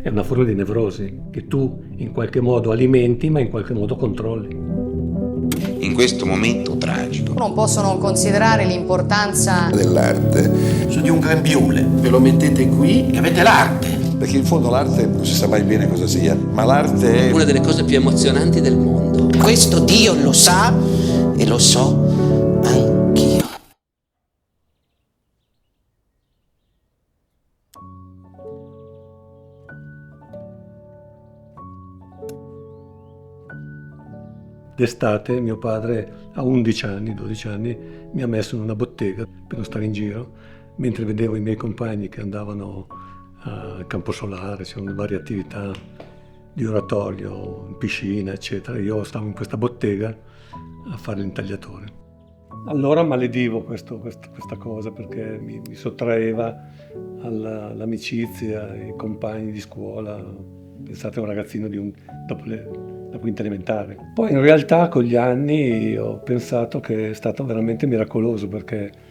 È una forma di nevrosi che tu in qualche modo alimenti, ma in qualche modo controlli. In questo momento tragico Non possono considerare l'importanza dell'arte. Su di un grembiule, ve lo mettete qui e avete l'arte. Perché in fondo l'arte non si sa mai bene cosa sia, ma l'arte è una delle cose più emozionanti del mondo. Questo Dio lo sa e lo so anch'io. D'estate mio padre a 11 anni, 12 anni, mi ha messo in una bottega per non stare in giro, mentre vedevo i miei compagni che andavano al campo solare, c'erano varie attività di oratorio, piscina, eccetera. Io stavo in questa bottega a fare l'intagliatore. Allora maledivo questa cosa perché mi sottraeva all'amicizia, ai compagni di scuola. Pensate a un ragazzino dopo la quinta elementare. Poi in realtà con gli anni ho pensato che è stato veramente miracoloso perché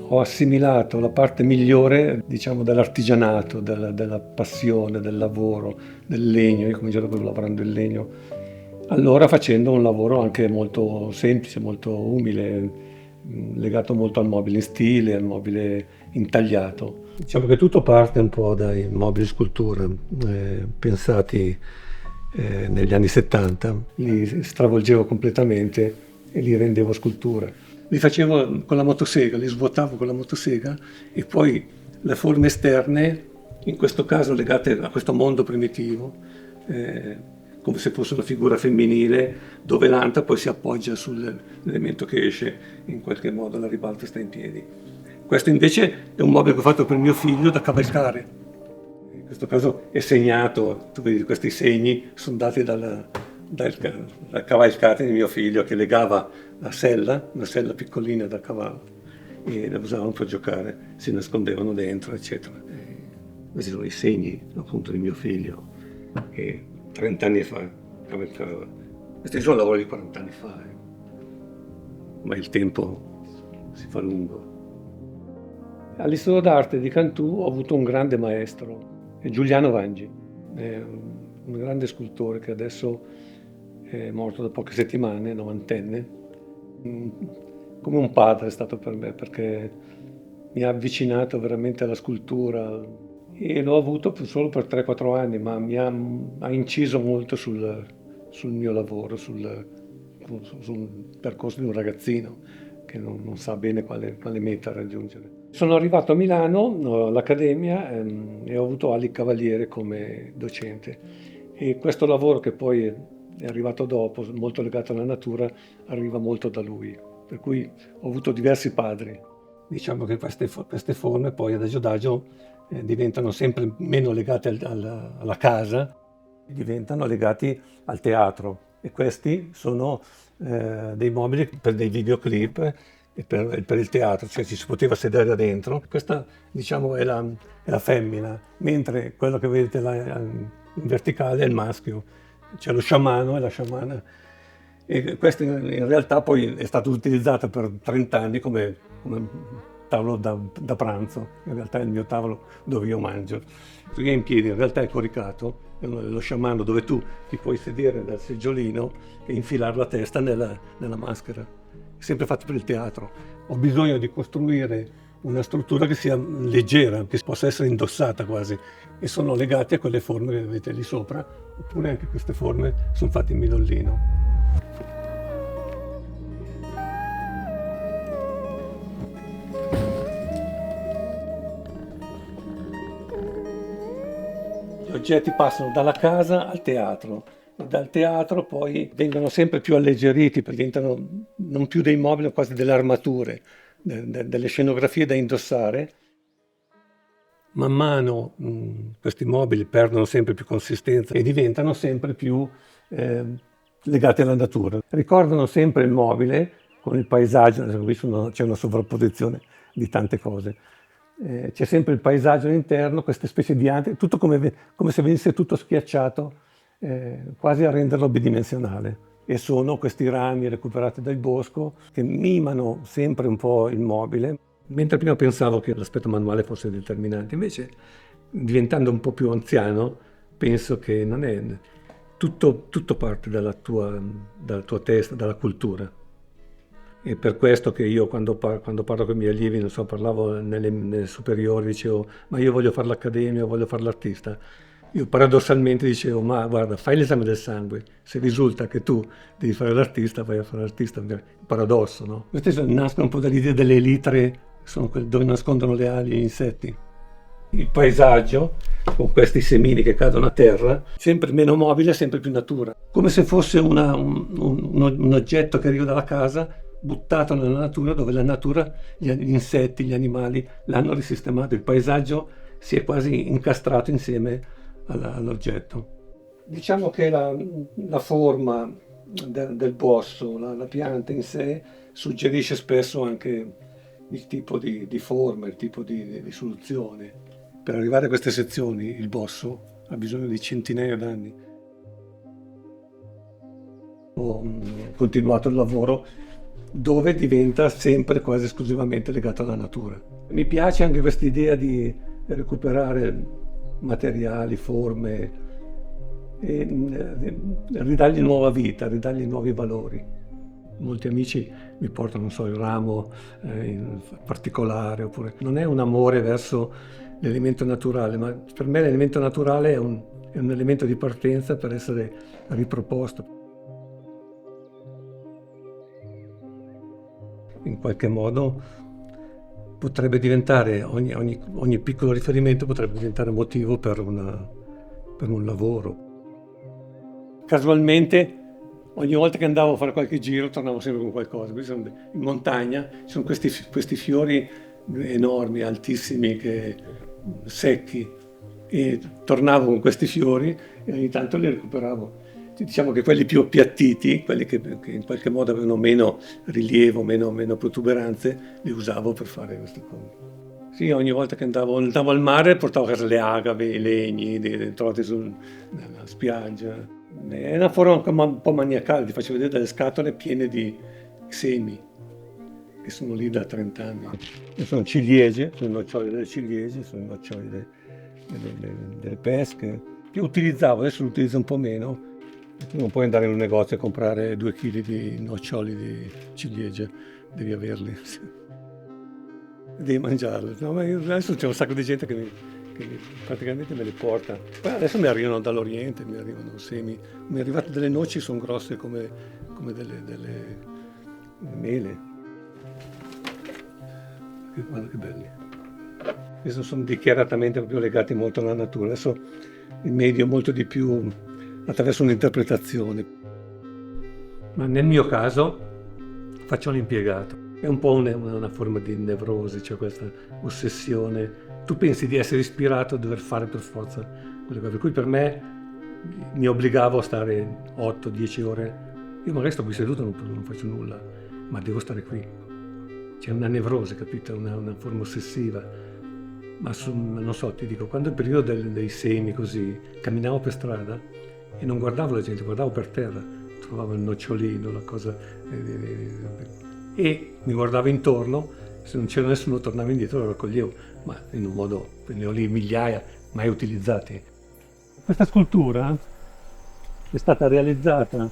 ho assimilato la parte migliore, diciamo, dell'artigianato, della passione, del lavoro, del legno. Io ho cominciato proprio lavorando il legno, allora facendo un lavoro anche molto semplice, molto umile, legato molto al mobile in stile, al mobile intagliato. Diciamo che tutto parte un po' dai mobili scultura pensati negli anni 70, li stravolgevo completamente e li rendevo scultura. Li facevo con la motosega, li svuotavo con la motosega e poi le forme esterne, in questo caso legate a questo mondo primitivo, come se fosse una figura femminile, dove l'anta poi si appoggia sull'elemento che esce, in qualche modo la ribalta sta in piedi. Questo invece è un mobile che ho fatto per mio figlio da cavalcare. In questo caso è segnato, tu vedi questi segni sono dati dalla cavalcata di mio figlio che legava la sella, una sella piccolina da cavallo, e la usavano per giocare, si nascondevano dentro, eccetera. Questi sono i segni appunto di mio figlio che 30 anni fa cavalcava. Questi sono lavori di 40 anni fa, ma il tempo si fa lungo. All'Istituto d'Arte di Cantù ho avuto un grande maestro, Giuliano Vangi, è un grande scultore che adesso è morto da poche settimane, novantenne. Come un padre è stato per me perché mi ha avvicinato veramente alla scultura e l'ho avuto solo per 3-4 anni, ma ha inciso molto sul mio lavoro, sul percorso di un ragazzino che non sa bene quale meta raggiungere. Sono arrivato a Milano all'Accademia e ho avuto Ali Cavaliere come docente e questo lavoro che poi è arrivato dopo, molto legato alla natura, arriva molto da lui, per cui ho avuto diversi padri. Diciamo che queste forme poi adagio adagio diventano sempre meno legate alla casa, diventano legati al teatro e questi sono dei mobili per dei videoclip e per il teatro, cioè ci si poteva sedere da dentro. Questa diciamo è la femmina, mentre quello che vedete là in verticale è il maschio. C'è lo sciamano e la sciamana. E questo in realtà poi è stato utilizzato per 30 anni come tavolo da pranzo. In realtà è il mio tavolo dove io mangio. Qui è in piedi, in realtà è coricato, è lo sciamano dove tu ti puoi sedere dal seggiolino e infilare la testa nella maschera. È sempre fatto per il teatro. Ho bisogno di costruire una struttura che sia leggera, che possa essere indossata quasi, e sono legati a quelle forme che vedete lì sopra, oppure anche queste forme sono fatte in midollino. Gli oggetti passano dalla casa al teatro e dal teatro poi vengono sempre più alleggeriti, diventano non più dei mobili, ma quasi delle armature, delle scenografie da indossare. Man mano questi mobili perdono sempre più consistenza e diventano sempre più legati alla natura. Ricordano sempre il mobile con il paesaggio, qui c'è una sovrapposizione di tante cose. C'è sempre il paesaggio all'interno, queste specie di ante, tutto come se venisse tutto schiacciato, quasi a renderlo bidimensionale. E sono questi rami recuperati dal bosco che mimano sempre un po' il mobile. Mentre prima pensavo che l'aspetto manuale fosse determinante, invece diventando un po' più anziano, penso che non è tutto parte dalla tua testa, dalla cultura. E per questo che io quando parlo con i miei allievi, non so, parlavo nelle superiori, dicevo, ma io voglio fare l'accademia, voglio fare l'artista. Io paradossalmente dicevo, ma guarda, fai l'esame del sangue, se risulta che tu devi fare l'artista, vai a fare l'artista. Paradosso, no? Queste nascono un po' dall'idea delle elitre, sono quelle dove nascondono le ali e gli insetti. Il paesaggio, con questi semini che cadono a terra, sempre meno mobile, sempre più natura. Come se fosse un oggetto che arriva dalla casa, buttato nella natura, dove la natura, gli insetti, gli animali l'hanno risistemato. Il paesaggio si è quasi incastrato insieme all'oggetto. Diciamo che la forma del bosso, la pianta in sé, suggerisce spesso anche il tipo di forma, il tipo di soluzione. Per arrivare a queste sezioni il bosso ha bisogno di centinaia d'anni. Ho continuato il lavoro dove diventa sempre quasi esclusivamente legato alla natura. Mi piace anche questa idea di recuperare materiali, forme e ridargli nuova vita, ridargli nuovi valori. Molti amici mi portano, non so, il ramo in particolare, oppure non è un amore verso l'elemento naturale, ma per me l'elemento naturale è un elemento di partenza per essere riproposto. In qualche modo potrebbe diventare, ogni piccolo riferimento potrebbe diventare motivo per un lavoro. Casualmente, ogni volta che andavo a fare qualche giro, tornavo sempre con qualcosa. In montagna ci sono questi fiori enormi, altissimi, secchi, e tornavo con questi fiori e ogni tanto li recuperavo. Diciamo che quelli più appiattiti, quelli che in qualche modo avevano meno rilievo, meno protuberanze, li usavo per fare queste cose. Sì, ogni volta che andavo al mare portavo a casa le agave, i legni trovati sulla spiaggia. È una forma un po' maniacale, ti faccio vedere delle scatole piene di semi che sono lì da 30 anni. Sono ciliegie, sono noccioli delle ciliegie, sono noccioli delle pesche. Io utilizzavo, adesso lo utilizzo un po' meno. Tu non puoi andare in un negozio e comprare 2 kg di noccioli di ciliegie, devi averli, devi mangiarli. No, ma adesso c'è un sacco di gente che praticamente me le porta. Poi adesso mi arrivano dall'Oriente, mi arrivano semi, mi è arrivate delle noci, sono grosse come delle mele. Guarda che belli. Questi sono dichiaratamente proprio legati molto alla natura. Adesso il medio molto di più attraverso un'interpretazione. Ma nel mio caso faccio l'impiegato. È un po' una forma di nevrosi, c'è questa ossessione. Tu pensi di essere ispirato a dover fare per forza quelle cose. Per cui per me mi obbligavo a stare 8-10 ore. Io magari sto qui seduto, non faccio nulla, ma devo stare qui. C'è una nevrosi, capito? Una forma ossessiva. Ma non so, ti dico, quando è il periodo dei semi così, camminavo per strada e non guardavo la gente, guardavo per terra, trovavo il nocciolino, la cosa, e mi guardavo intorno, se non c'era nessuno tornavo indietro e lo raccoglievo, ma in un modo, ne ho lì migliaia, mai utilizzati. Questa scultura è stata realizzata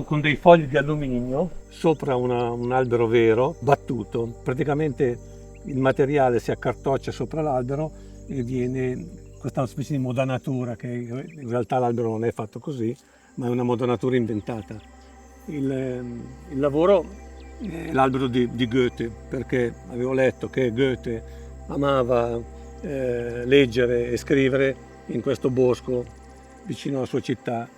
con dei fogli di alluminio sopra un albero vero, battuto. Praticamente il materiale si accartoccia sopra l'albero e viene questa specie di modanatura, che in realtà l'albero non è fatto così, ma è una modanatura inventata. Il lavoro è l'albero di Goethe, perché avevo letto che Goethe amava leggere e scrivere in questo bosco vicino alla sua città,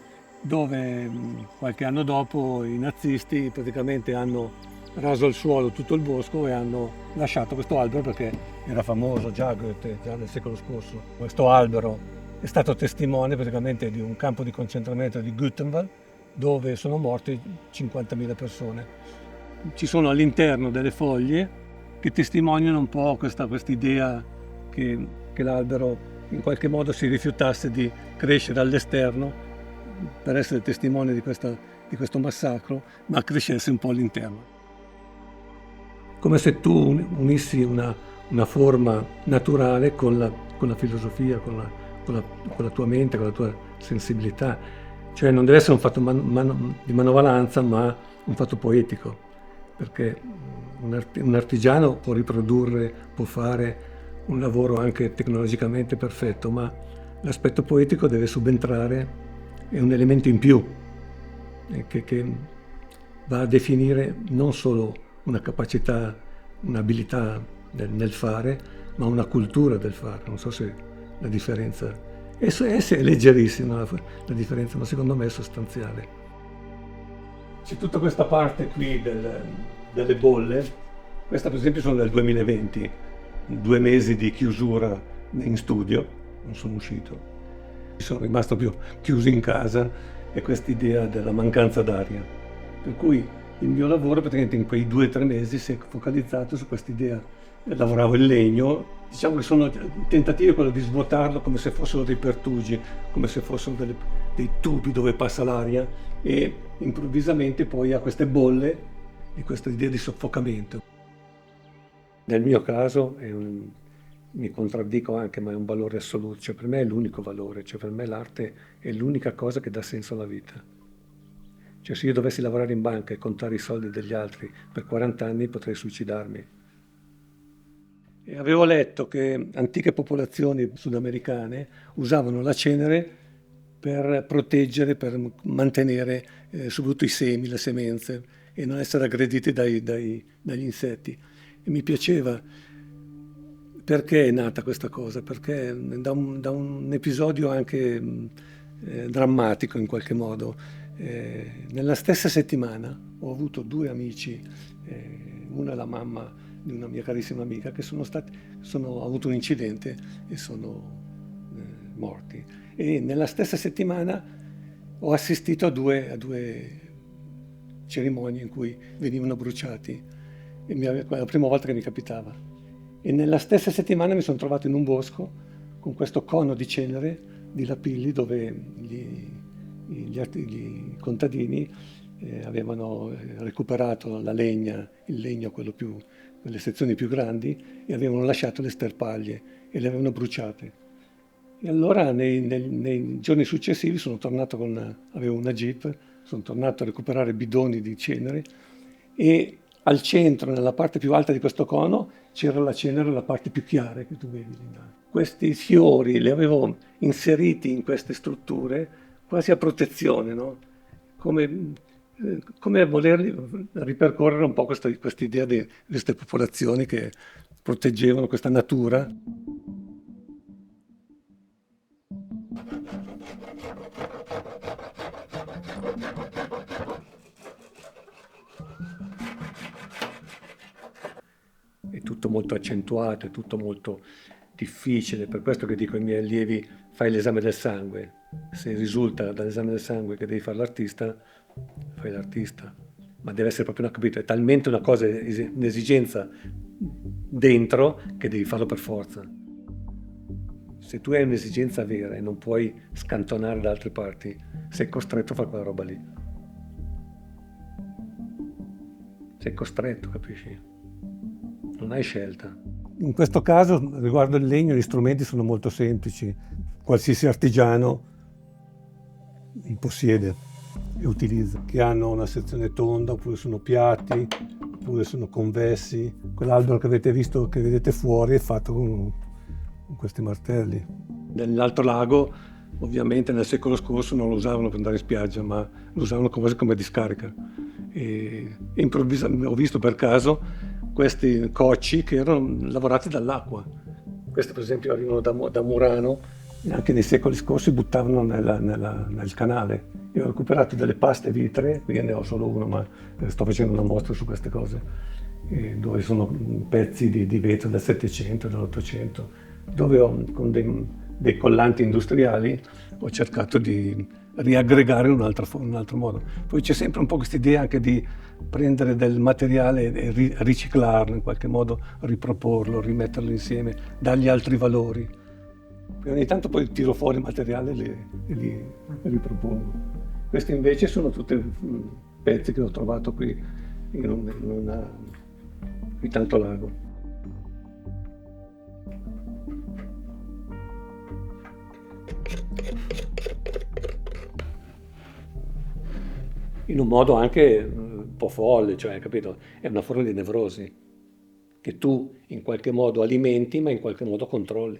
dove qualche anno dopo i nazisti praticamente hanno raso al suolo tutto il bosco e hanno lasciato questo albero, perché era famoso già Goethe, già nel secolo scorso. Questo albero è stato testimone praticamente di un campo di concentramento di Buchenwald, dove sono morte 50.000 persone. Ci sono all'interno delle foglie che testimoniano un po' questa idea che l'albero in qualche modo si rifiutasse di crescere all'esterno per essere testimone di questo massacro, ma crescesse un po' all'interno. Come se tu unissi una forma naturale con con la filosofia, con la tua mente, con la tua sensibilità. Cioè non deve essere un fatto di manovalanza, ma un fatto poetico, perché un artigiano può riprodurre, può fare un lavoro anche tecnologicamente perfetto, ma l'aspetto poetico deve subentrare, è un elemento in più che va a definire non solo una capacità, un'abilità nel fare, ma una cultura del fare. Non so se la differenza è leggerissima la differenza, ma secondo me è sostanziale. C'è tutta questa parte qui delle bolle. Questa per esempio sono del 2020, 2 mesi di chiusura in studio, non sono uscito, sono rimasto più chiuso in casa, e quest'idea della mancanza d'aria. Per cui il mio lavoro praticamente in quei 2 o 3 mesi si è focalizzato su quest'idea. Lavoravo il legno, diciamo che sono tentativi quello di svuotarlo come se fossero dei pertugi, come se fossero dei tubi dove passa l'aria, e improvvisamente poi ha queste bolle di questa idea di soffocamento. Nel mio caso mi contraddico anche, ma è un valore assoluto, cioè per me è l'unico valore, cioè per me l'arte è l'unica cosa che dà senso alla vita. Cioè se io dovessi lavorare in banca e contare i soldi degli altri per 40 anni potrei suicidarmi. E avevo letto che antiche popolazioni sudamericane usavano la cenere per proteggere, per mantenere soprattutto i semi, le semenze, e non essere aggrediti dagli insetti. E mi piaceva. Perché è nata questa cosa? Perché da un episodio anche drammatico in qualche modo. Nella stessa settimana ho avuto 2 amici, una è la mamma di una mia carissima amica, che hanno avuto un incidente e sono morti. E nella stessa settimana ho assistito a due cerimonie in cui venivano bruciati, e è la prima volta che mi capitava. E nella stessa settimana mi sono trovato in un bosco con questo cono di cenere di Lapilli, dove gli contadini avevano recuperato la legna, il legno, quelle sezioni più grandi, e avevano lasciato le sterpaglie e le avevano bruciate. E allora nei giorni successivi sono tornato avevo una Jeep, sono tornato a recuperare bidoni di cenere, e al centro, nella parte più alta di questo cono, c'era la cenere, la parte più chiara che tu vedi. Questi fiori li avevo inseriti in queste strutture quasi a protezione, no? Come volerli ripercorrere un po' questa idea di queste popolazioni che proteggevano questa natura. È tutto molto accentuato, è tutto molto difficile, per questo che dico ai miei allievi: fai l'esame del sangue, se risulta dall'esame del sangue che devi fare l'artista, fai l'artista, ma deve essere proprio capito, è talmente una cosa, un'esigenza dentro, che devi farlo per forza. Se tu hai un'esigenza vera e non puoi scantonare da altre parti, sei costretto a fare quella roba lì. Sei costretto, capisci? Non hai scelta. In questo caso, riguardo il legno, gli strumenti sono molto semplici. Qualsiasi artigiano li possiede e utilizza, che hanno una sezione tonda, oppure sono piatti, oppure sono convessi. Quell'albero che avete visto, che vedete fuori, è fatto con questi martelli. Nell'Alto Lago, ovviamente nel secolo scorso non lo usavano per andare in spiaggia, ma lo usavano come discarica. E improvvisamente ho visto per caso questi cocci che erano lavorati dall'acqua. Questi per esempio arrivano da Murano, e anche nei secoli scorsi buttavano nel canale. Io ho recuperato delle paste vitree, qui ne ho solo uno, ma sto facendo una mostra su queste cose, dove sono pezzi di vetro del 700, dell'800, dove con dei collanti industriali ho cercato di riaggregare in un altro modo. Poi c'è sempre un po' questa idea anche di prendere del materiale e riciclarlo in qualche modo, riproporlo, rimetterlo insieme, dargli altri valori. E ogni tanto poi tiro fuori il materiale e li ripropongo. Questi invece sono tutti pezzi che ho trovato qui in Alto Lago. in un modo anche un po' folle, cioè, capito? È una forma di nevrosi che tu in qualche modo alimenti, ma in qualche modo controlli.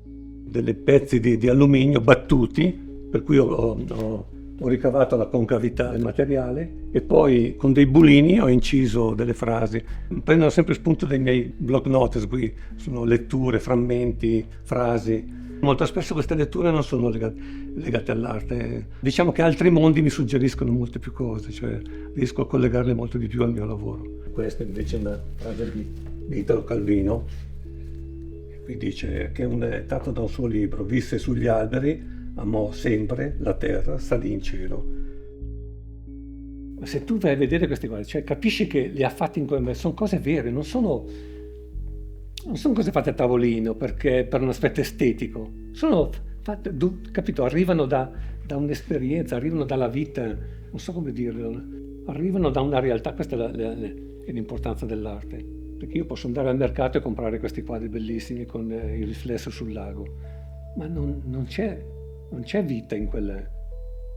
Delle pezzi di alluminio battuti, per cui ho ricavato la concavità del materiale e poi con dei bulini ho inciso delle frasi. Prendono sempre spunto dai miei block notes, qui sono letture, frammenti, frasi. Molto spesso queste letture non sono legate all'arte. Diciamo che altri mondi mi suggeriscono molte più cose, cioè riesco a collegarle molto di più al mio lavoro. Questa invece è una frase di Italo Calvino, qui dice che è tratto da un suo libro: visse sugli alberi, amò sempre la terra, salì in cielo. Ma se tu vai a vedere questi quadri, cioè capisci che li ha fatti in quel modo, sono cose vere, non sono cose fatte a tavolino per un aspetto estetico, sono fatte, capito, arrivano da un'esperienza, arrivano dalla vita, non so come dirlo, arrivano da una realtà. Questa è l'importanza dell'arte, perché io posso andare al mercato e comprare questi quadri bellissimi con il riflesso sul lago, ma non c'è vita in quella,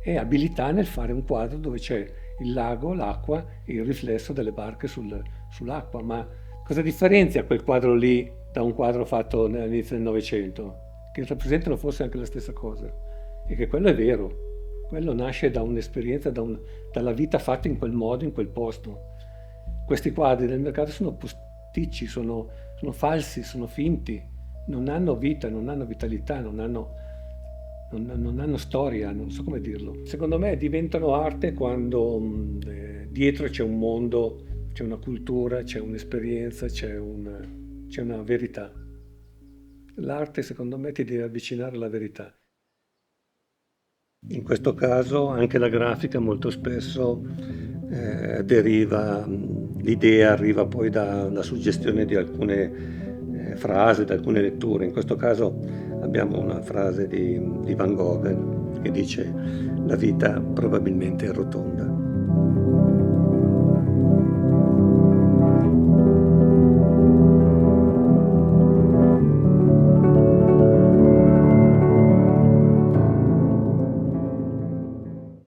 è abilità nel fare un quadro dove c'è il lago, l'acqua e il riflesso delle barche sull'acqua. Ma cosa differenzia quel quadro lì da un quadro fatto all'inizio del Novecento? Che rappresentano forse anche la stessa cosa, e che quello è vero, quello nasce da un'esperienza, dalla vita fatta in quel modo, in quel posto. Questi quadri del mercato sono posticci, sono falsi, sono finti, non hanno vita, non hanno vitalità, non hanno storia, non so come dirlo. Secondo me diventano arte quando dietro c'è un mondo, c'è una cultura, c'è un'esperienza, c'è una verità. L'arte, secondo me, ti deve avvicinare alla verità. In questo caso anche la grafica molto spesso l'idea arriva poi dalla suggestione di alcune frasi, da alcune letture. In questo caso abbiamo una frase di Van Gogh che dice: la vita probabilmente è rotonda.